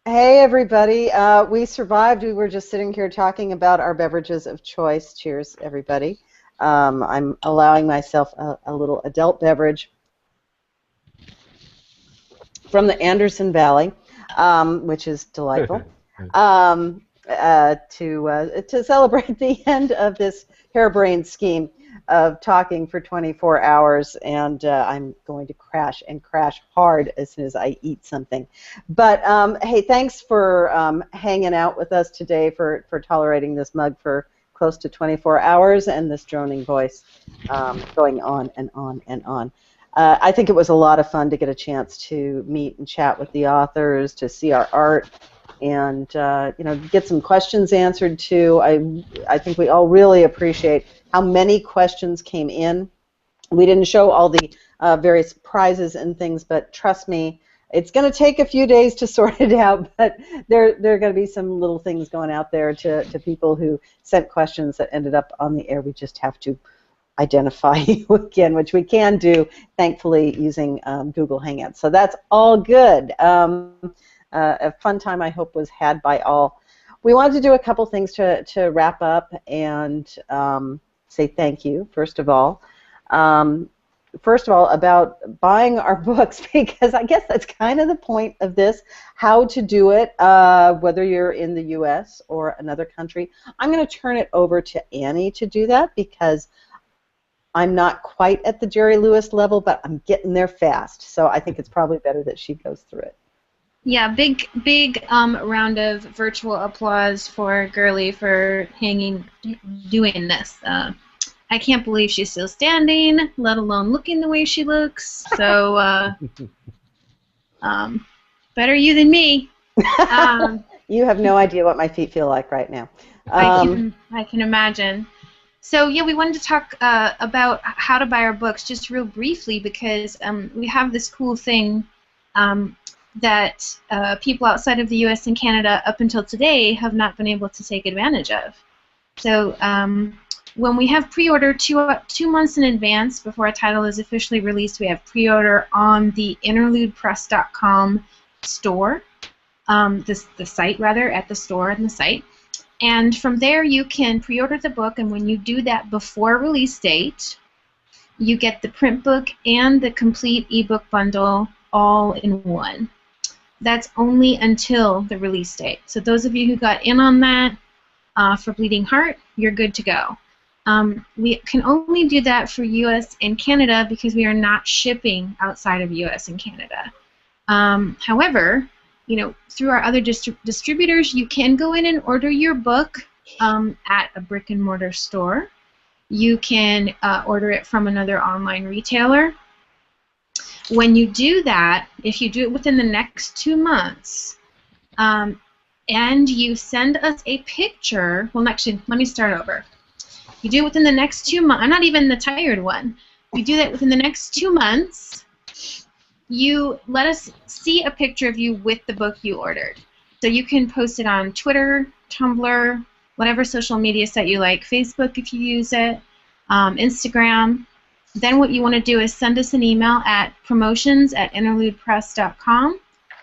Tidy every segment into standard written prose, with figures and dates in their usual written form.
Hey, everybody. We survived. We were just sitting here talking about our beverages of choice. Cheers, everybody. I'm allowing myself a little adult beverage from the Anderson Valley, which is delightful, to celebrate the end of this harebrained scheme of talking for 24 hours, and I'm going to crash and crash hard as soon as I eat something. But hey, thanks for hanging out with us today, for tolerating this mug for close to 24 hours and this droning voice going on and on and on. I think it was a lot of fun to get a chance to meet and chat with the authors, to see our art, and get some questions answered too. I think we all really appreciate how many questions came in. We didn't show all the various prizes and things, but trust me, it's going to take a few days to sort it out, but there are going to be some little things going out there to people who sent questions that ended up on the air. We just have to identify you again, which we can do, thankfully, using Google Hangouts. So that's all good. A fun time, I hope, was had by all. We wanted to do a couple things to wrap up and say thank you, first of all. First of all, about buying our books, because I guess that's kind of the point of this, how to do it, whether you're in the U.S. or another country. I'm going to turn it over to Annie to do that, because I'm not quite at the Jerry Lewis level, but I'm getting there fast. So I think it's probably better that she goes through it. Yeah, big round of virtual applause for Girly for doing this. I can't believe she's still standing, let alone looking the way she looks. So, better you than me. You have no idea what my feet feel like right now. I can imagine. So yeah, we wanted to talk about how to buy our books just real briefly, because we have this cool thing that people outside of the U.S. and Canada up until today have not been able to take advantage of. So when we have pre-order 2 months in advance before a title is officially released, we have pre-order on the interludepress.com store, the site rather, at the store and the site. And from there, you can pre-order the book, and when you do that before release date, you get the print book and the complete ebook bundle all in one. That's only until the release date. So those of you who got in on that for Bleeding Heart, you're good to go. We can only do that for U.S. and Canada because we are not shipping outside of U.S. and Canada. However, through our other distributors, you can go in and order your book at a brick and mortar store. You can order it from another online retailer. When you do that, if you do it within the next 2 months, and you send us a picture, well, actually, let me start over. You do it within the next 2 months. I'm not even the tired one. You do that within the next 2 months. You let us see a picture of you with the book you ordered. So you can post it on Twitter, Tumblr, whatever social media site you like, Facebook if you use it, Instagram. Then what you want to do is send us an email at promotions@interludepress.com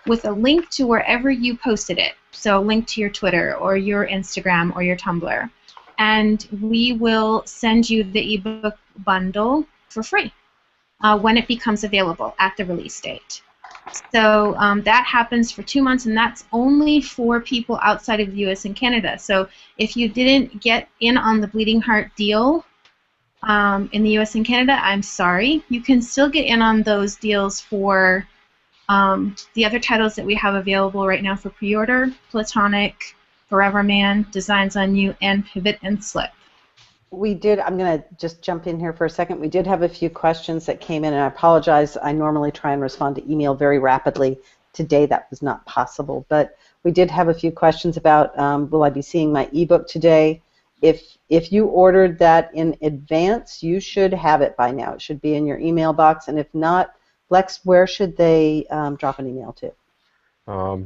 with a link to wherever you posted it. So a link to your Twitter or your Instagram or your Tumblr. And we will send you the ebook bundle for free when it becomes available at the release date. So that happens for 2 months, and that's only for people outside of the U.S. and Canada. So if you didn't get in on the Bleeding Heart deal in the U.S. and Canada, I'm sorry. You can still get in on those deals for the other titles that we have available right now for pre-order: Platonic, Forever Man, Designs on You, and Pivot and Slip. We did, I'm going to just jump in here for a second. We did have a few questions that came in, and I apologize. I normally try and respond to email very rapidly. Today that was not possible, but we did have a few questions about will I be seeing my ebook today? If you ordered that in advance, you should have it by now. It should be in your email box, and if not, Lex, where should they drop an email to?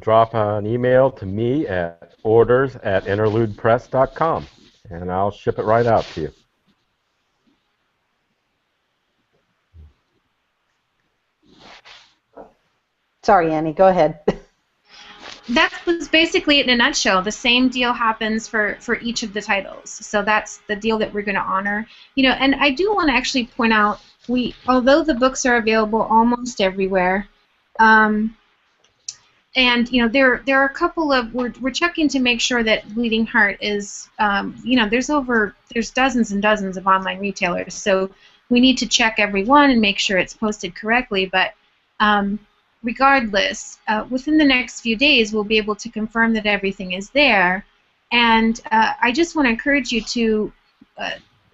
Drop an email to me at orders@interludepress.com, and I'll ship it right out to you. Sorry, Annie, go ahead. that was basically it in a nutshell. The same deal happens for each of the titles. So that's the deal that we're going to honor. And I do want to actually point out, although the books are available almost everywhere, and there are a couple of we're checking to make sure that Bleeding Heart is there's dozens and dozens of online retailers, so we need to check every one and make sure it's posted correctly. But regardless, within the next few days we'll be able to confirm that everything is there, and I just want to encourage you to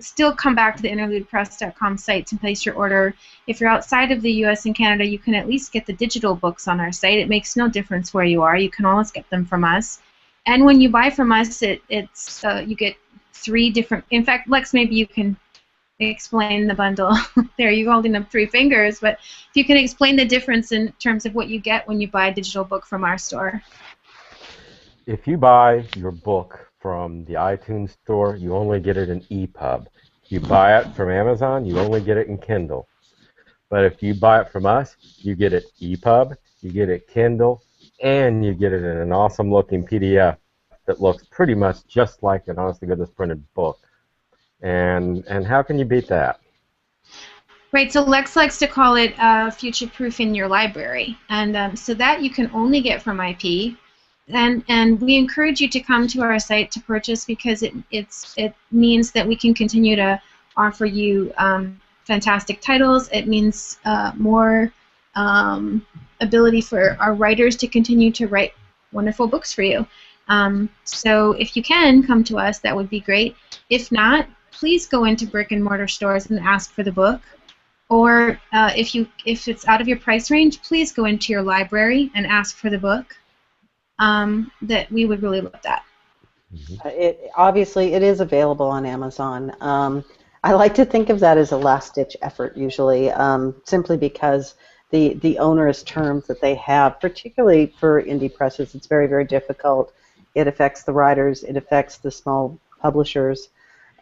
still come back to the interludepress.com site to place your order. If you're outside of the U.S. and Canada, you can at least get the digital books on our site. It makes no difference where you are. You can always get them from us. And when you buy from us, it's you get 3 different. In fact, Lex, maybe you can explain the bundle. There, you're holding up 3 fingers, but if you can explain the difference in terms of what you get when you buy a digital book from our store. If you buy your book from the iTunes store, you only get it in EPUB. If you buy it from Amazon, you only get it in Kindle. But if you buy it from us, you get it EPUB, you get it Kindle, and you get it in an awesome-looking PDF that looks pretty much just like an honest-to-goodness printed book. And how can you beat that? Right, so Lex likes to call it future-proof in your library, and so that you can only get from IP. And we encourage you to come to our site to purchase, because it means that we can continue to offer you fantastic titles. It means more ability for our writers to continue to write wonderful books for you. So if you can come to us, that would be great. If not, please go into brick and mortar stores and ask for the book. Or if it's out of your price range, please go into your library and ask for the book. That we would really love that. Obviously, it is available on Amazon. I like to think of that as a last-ditch effort, usually, simply because the onerous terms that they have, particularly for indie presses, it's very, very difficult. It affects the writers. It affects the small publishers.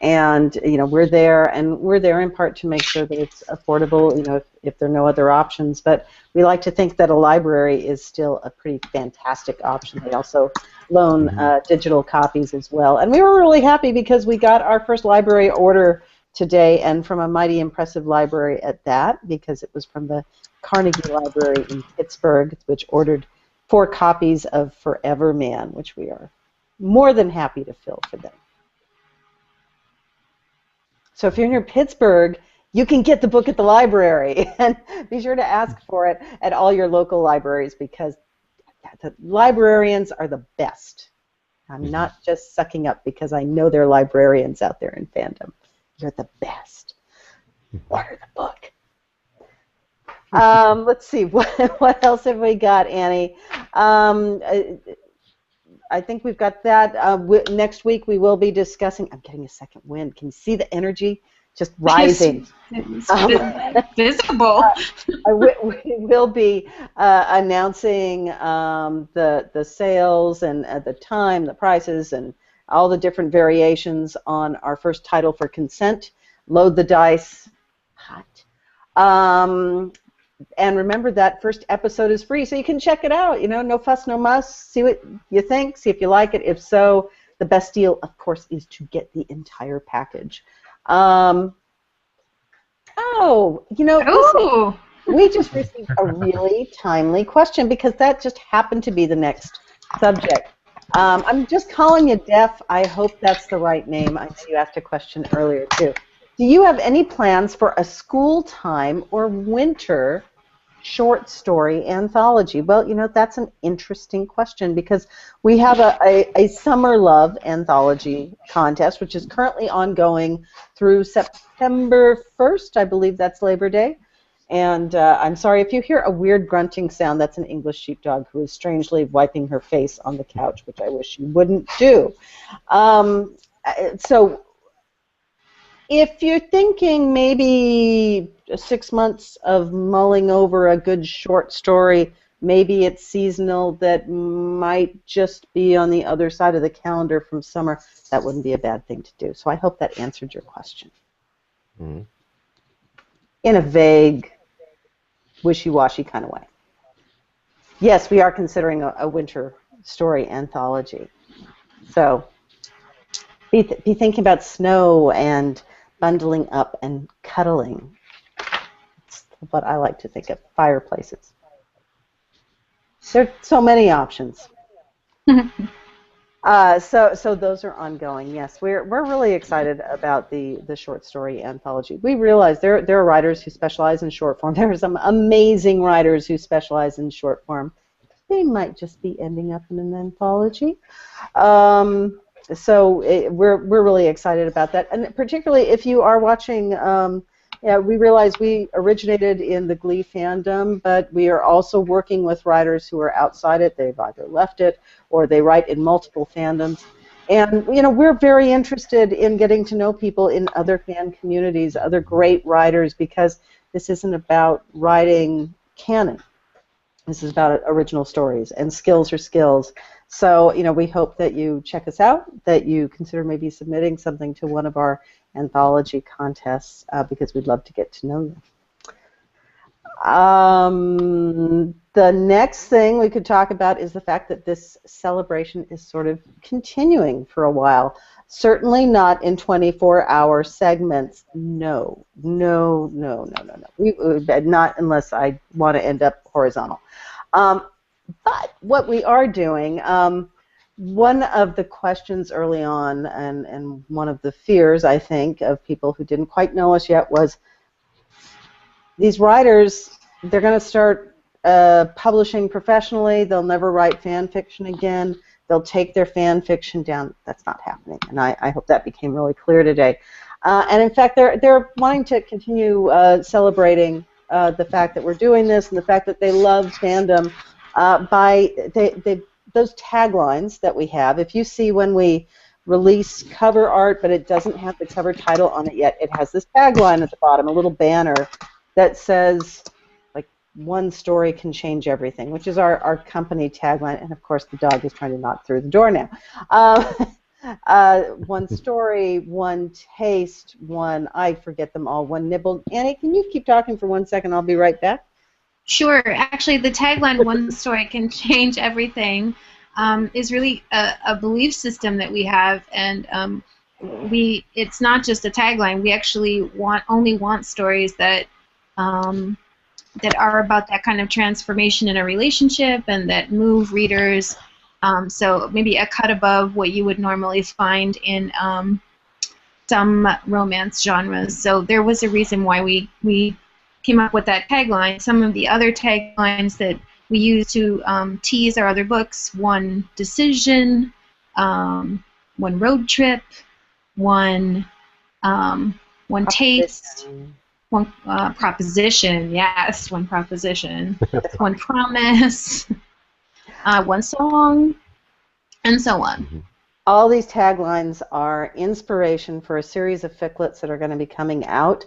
And we're there in part to make sure that it's affordable, if there are no other options. But we like to think that a library is still a pretty fantastic option. They also loan digital copies as well. And we were really happy because we got our first library order today, and from a mighty impressive library at that, because it was from the Carnegie Library in Pittsburgh, which ordered 4 copies of Forever Man, which we are more than happy to fill for them. So if you're near Pittsburgh, you can get the book at the library, and be sure to ask for it at all your local libraries, because the librarians are the best. I'm not just sucking up because I know there are librarians out there in fandom. You're the best. Order the book. Let's see, what else have we got, Annie? I think we've got that. Next week we will be discussing. I'm getting a second wind. Can you see the energy just rising? It's visible. We will be announcing the sales and the time, the prices, and all the different variations on our first title for Consent. Load the dice. Hot. And remember, that first episode is free, so you can check it out. No fuss, no muss. See what you think. See if you like it. If so, the best deal, of course, is to get the entire package. Listen, we just received a really timely question, because that just happened to be the next subject. I'm just calling you Deaf. I hope that's the right name. I know you asked a question earlier, too. Do you have any plans for a school time or winter short story anthology? Well, that's an interesting question, because we have a Summer Love anthology contest, which is currently ongoing through September 1st. I believe that's Labor Day. And I'm sorry if you hear a weird grunting sound. That's an English sheepdog who is strangely wiping her face on the couch, which I wish you wouldn't do. So if you're thinking maybe 6 months of mulling over a good short story, maybe it's seasonal, that might just be on the other side of the calendar from summer, that wouldn't be a bad thing to do. So I hope that answered your question. In a vague, wishy-washy kind of way. Yes, we are considering a winter story anthology. So be thinking about snow and bundling up and cuddling. That's what I like to think of. Fireplaces. There are so many options. So those are ongoing. Yes, we're really excited about the short story anthology. We realize there are writers who specialize in short form. There are some amazing writers who specialize in short form. They might just be ending up in an anthology. We're really excited about that, and particularly if you are watching. Yeah, we realize we originated in the Glee fandom, but we are also working with writers who are outside it. They've either left it or they write in multiple fandoms. And, we're very interested in getting to know people in other fan communities, other great writers, because this isn't about writing canon. This is about original stories, and skills are skills. So, we hope that you check us out, that you consider maybe submitting something to one of our anthology contests, because we'd love to get to know you. The next thing we could talk about is the fact that this celebration is sort of continuing for a while. Certainly not in 24-hour segments. No. Not unless I want to end up horizontal. But what we are doing, one of the questions early on, and one of the fears, I think, of people who didn't quite know us yet was, these writers, they're going to start publishing professionally. They'll never write fan fiction again. They'll take their fan fiction down. That's not happening, and I hope that became really clear today. And in fact, they're wanting to continue celebrating the fact that we're doing this and the fact that they love fandom by those taglines that we have. If you see when we release cover art, but it doesn't have the cover title on it yet, it has this tagline at the bottom, a little banner that says, like, one story can change everything, which is our company tagline. And of course, the dog is trying to knock through the door now. One story, one taste, I forget them all, one nibble. Annie, can you keep talking for 1 second? I'll be right back. Sure. Actually, the tagline, one story can change everything, is really a belief system that we have, and it's not just a tagline. We actually only want stories that that are about that kind of transformation in a relationship and that move readers. So maybe a cut above what you would normally find in some romance genres. So there was a reason why we came up with that tagline. Some of the other taglines that we use to tease our other books: one decision, one road trip, one taste, one proposition, yes, one proposition, one promise, one song, and so on. All these taglines are inspiration for a series of ficlets that are going to be coming out.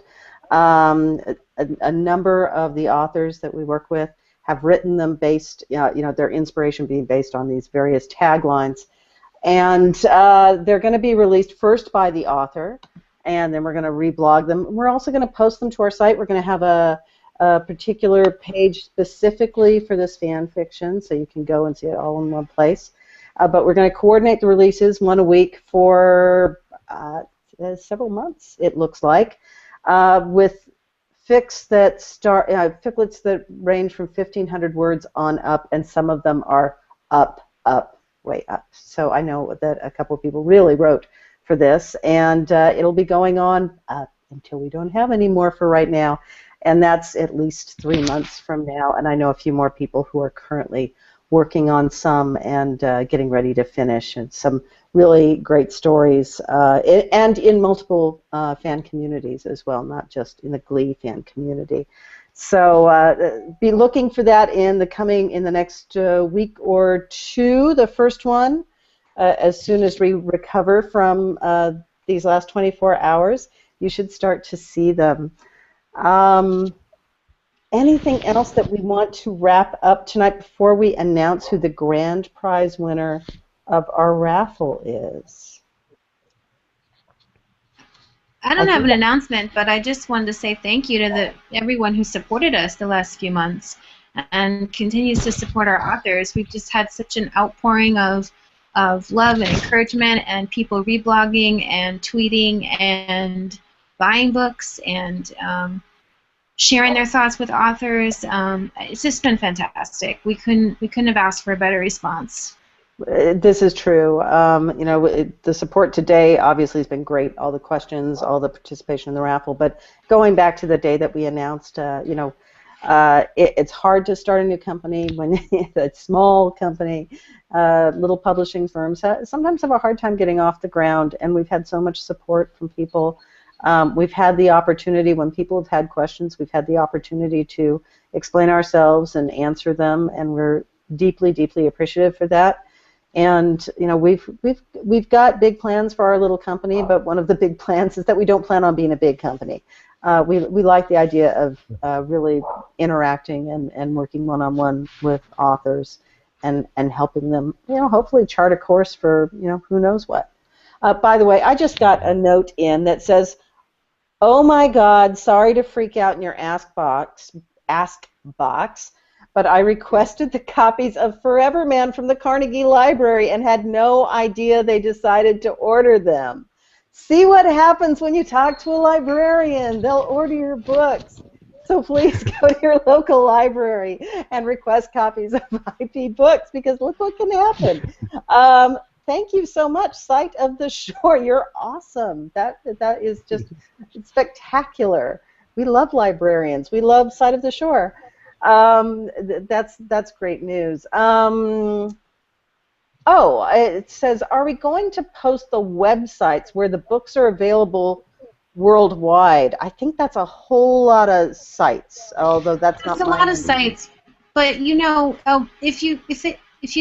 A number of the authors that we work with have written them based, their inspiration being based on these various taglines. And they're going to be released first by the author, and then we're going to reblog them. We're also going to post them to our site. We're going to have a particular page specifically for this fan fiction, so you can go and see it all in one place. But we're going to coordinate the releases one a week for several months, it looks like, with ficlets that range from 1,500 words on up, and some of them are way up. So I know that a couple of people really wrote for this, and it'll be going on until we don't have any more for right now, and that's at least 3 months from now. And I know a few more people who are currently working on some and getting ready to finish, and some really great stories, and in multiple fan communities as well, not just in the Glee fan community. So be looking for that in the next week or two. The first one, as soon as we recover from these last 24 hours, you should start to see them. Anything else that we want to wrap up tonight before we announce who the grand prize winner of our raffle is? I don't have an announcement, but I just wanted to say thank you to everyone who supported us the last few months. and continues to support our authors. We've just had such an outpouring of love and encouragement, and people reblogging and tweeting and buying books and sharing their thoughts with authors. It's just been fantastic. We couldn't have asked for a better response. This is true. You know, the support today obviously has been great. All the questions, all the participation in the raffle. But going back to the day that we announced, you know, it's hard to start a new company when it's a small company. Little publishing firms sometimes have a hard time getting off the ground, and we've had so much support from people. We've had the opportunity, when people have had questions, we've had the opportunity to explain ourselves and answer them, and we're deeply, deeply appreciative for that. And you know, we've got big plans for our little company, but one of the big plans is that we don't plan on being a big company. We like the idea of really interacting and working one-on-one with authors and helping them, you know, hopefully chart a course for, you know, who knows what. By the way, I just got a note in that says, "Oh my God, sorry to freak out in your ask box, but I requested the copies of Forever Man from the Carnegie Library and had no idea they decided to order them." See what happens when you talk to a librarian. They'll order your books. So please go to your local library and request copies of IP books, because look what can happen. Thank you so much, Sight of the Shore. You're awesome. That is just spectacular. We love librarians. We love Sight of the Shore. That's great news. Oh, it says, are we going to post the websites where the books are available worldwide? I think that's a whole lot of sites, although that's not. It's a lot of sites, but you know, if you'd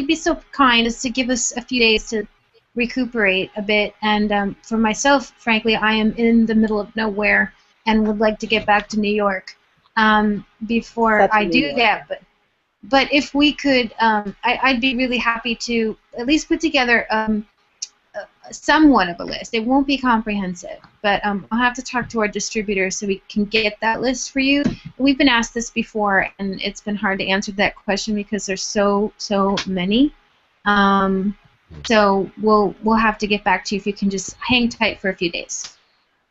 be so kind as to give us a few days to recuperate a bit, and for myself, frankly, I am in the middle of nowhere and would like to get back to New York before I do that. But if we could, I'd be really happy to at least put together somewhat of a list. It won't be comprehensive, but I'll have to talk to our distributor so we can get that list for you. We've been asked this before, and it's been hard to answer that question because there's so many. So we'll have to get back to you if you can just hang tight for a few days.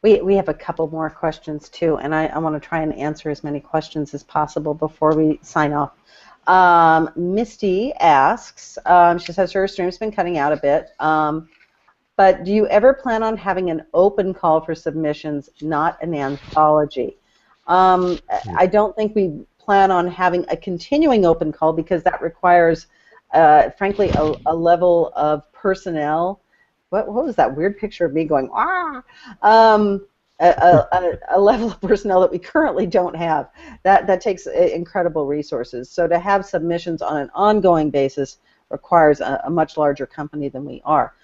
We have a couple more questions too, and I want to try and answer as many questions as possible before we sign off. Misty asks, she says her stream's been cutting out a bit, but do you ever plan on having an open call for submissions, not an anthology? I don't think we plan on having a continuing open call, because that requires, frankly, a level of personnel. What was that weird picture of me going, ah? A level of personnel that we currently don't have. That takes incredible resources. So to have submissions on an ongoing basis requires a much larger company than we are.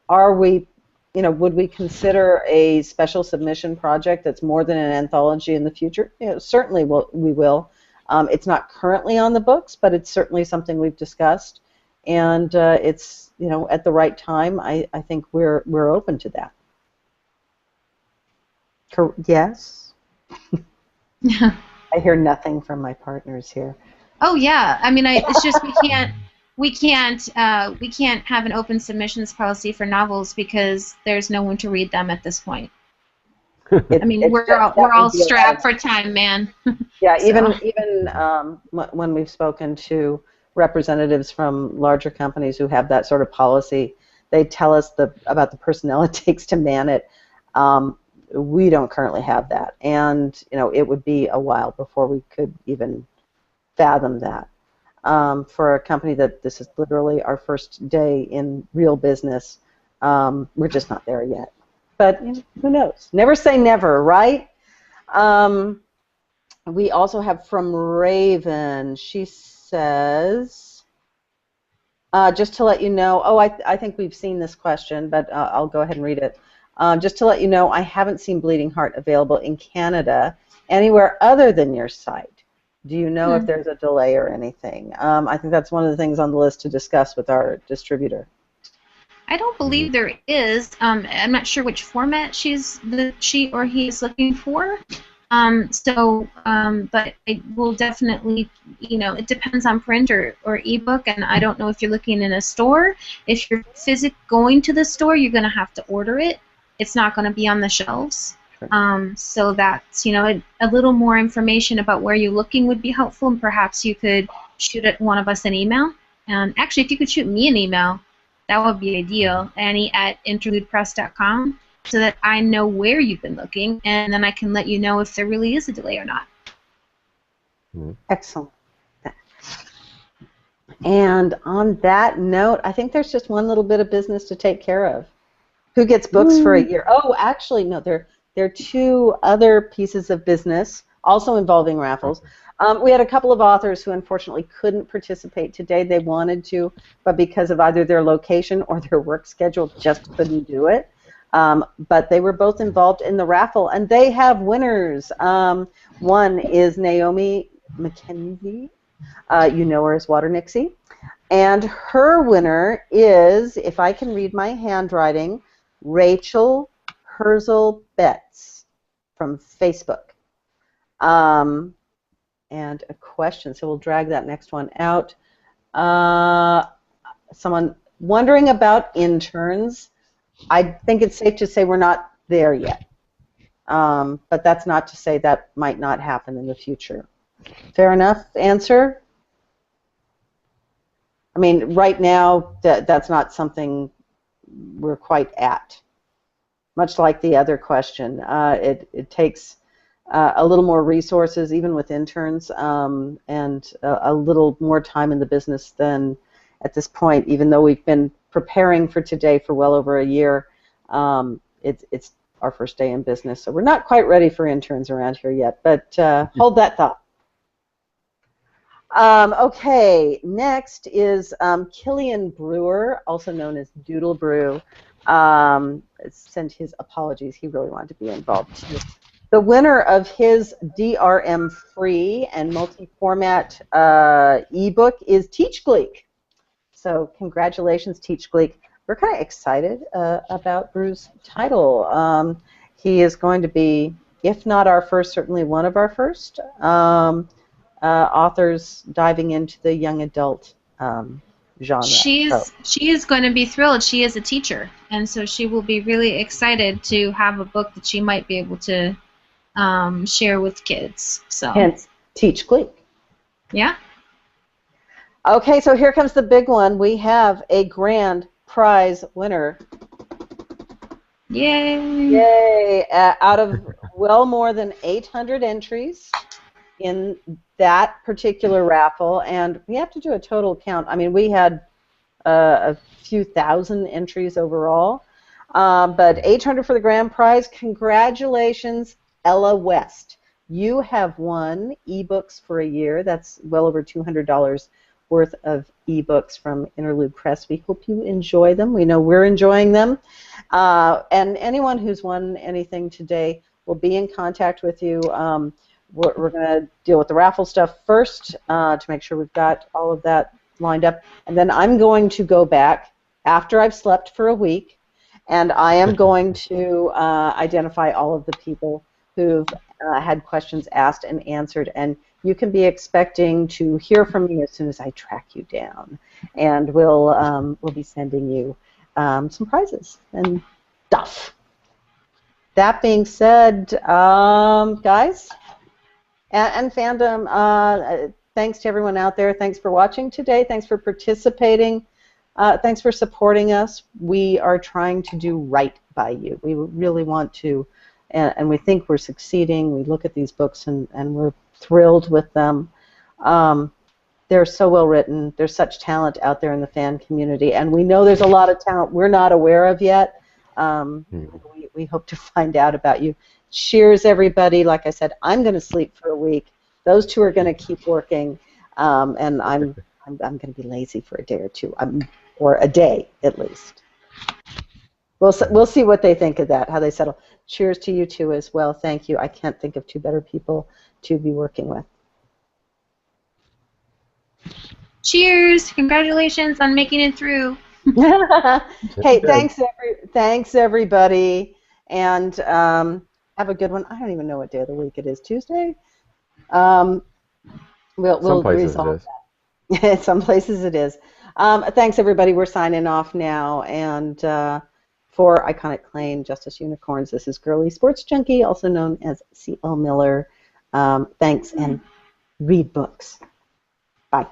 Are we, you know, would we consider a special submission project that's more than an anthology in the future? You know, certainly we will. It's not currently on the books, but it's certainly something we've discussed, and it's, you know, at the right time. I think we're open to that. Yes. I hear nothing from my partners here. Oh yeah, I mean, it's just we can't have an open submissions policy for novels because there's no one to read them at this point. I mean, we're all strapped for time, man. Yeah, so. even when we've spoken to representatives from larger companies who have that sort of policy, they tell us about the personnel it takes to man it. We don't currently have that, and you know, it would be a while before we could even fathom that. For a company that this is literally our first day in real business, we're just not there yet. But you know, who knows? Never say never, right? We also have from Raven. She says, just to let you know, oh, I think we've seen this question, but I'll go ahead and read it. Just to let you know, I haven't seen Bleeding Heart available in Canada anywhere other than your site. Do you know if there's a delay or anything? I think that's one of the things on the list to discuss with our distributor. I don't believe there is. I'm not sure which format she or he is looking for. But it will definitely, it depends on print or ebook, and I don't know if you're looking in a store. If you're going to the store, you're going to have to order it. It's not going to be on the shelves. So that's, a little more information about where you're looking would be helpful, and perhaps you could shoot one of us an email. And actually, if you could shoot me an email, that would be ideal, Annie@interludepress.com, so that I know where you've been looking, and then I can let you know if there really is a delay or not. Excellent. And on that note, I think there's just one little bit of business to take care of. Who gets books for a year? Oh, actually, no, there are two other pieces of business also involving raffles. We had a couple of authors who unfortunately couldn't participate today. They wanted to, but because of either their location or their work schedule, just couldn't do it. But they were both involved in the raffle, and they have winners. One is Naomi McKenzie. You know her as Water Nixie. And her winner is, if I can read my handwriting, Rachel Herzl Betts from Facebook. And a question, so we'll drag that next one out. Someone wondering about interns. I think it's safe to say we're not there yet. But that's not to say that might not happen in the future. Fair enough answer? I mean, right now, that's not something we're quite at. Much like the other question, it takes a little more resources, even with interns, and a little more time in the business than at this point, even though we've been preparing for today for well over a year. It's our first day in business, so we're not quite ready for interns around here yet, but hold that thought. Okay, next is Killian Brewer, also known as Doodle Brew. Sent his apologies. He really wanted to be involved too. The winner of his DRM-free and multi-format ebook is Teach Gleek. So congratulations, Teach Gleek. We're kind of excited about Brew's title. He is going to be, if not our first, certainly one of our first authors diving into the young adult genre. She is going to be thrilled. She is a teacher, and so she will be really excited to have a book that she might be able to share with kids. So hence Teach Gleek. Yeah. Okay, so here comes the big one. We have a grand prize winner. Yay! Yay! Out of well more than 800 entries in that particular raffle, and we have to do a total count. I mean, we had a few thousand entries overall, but 800 for the grand prize. Congratulations, Ella West. You have won eBooks for a year. That's well over $200 worth of eBooks from Interlude Press. We hope you enjoy them. We know we're enjoying them. And anyone who's won anything today will be in contact with you. We're going to deal with the raffle stuff first to make sure we've got all of that lined up. And then I'm going to go back after I've slept for a week, and I am going to identify all of the people who've had questions asked and answered. And you can be expecting to hear from me as soon as I track you down. And we'll be sending you some prizes and stuff. That being said, guys, and fandom, thanks to everyone out there. Thanks for watching today. Thanks for participating. Thanks for supporting us. We are trying to do right by you. We really want to, and we think we're succeeding. We look at these books and we're thrilled with them. They're so well written. There's such talent out there in the fan community, and we know there's a lot of talent we're not aware of yet. We hope to find out about you. Cheers, everybody. Like I said, I'm going to sleep for a week. Those two are going to keep working, and I'm going to be lazy for a day or two, or a day at least. We'll see what they think of that, how they settle. Cheers to you two as well. Thank you. I can't think of two better people to be working with. Cheers! Congratulations on making it through. Hey, thanks everybody, and Have a good one. I don't even know what day of the week it is. Tuesday? Um, Some we'll places it resolve is. that. Some places it is. Thanks, everybody. We're signing off now. And for Iconic Claim, Justice Unicorns, this is Girly Sports Junkie, also known as C.L. Miller. Thanks, and read books. Bye.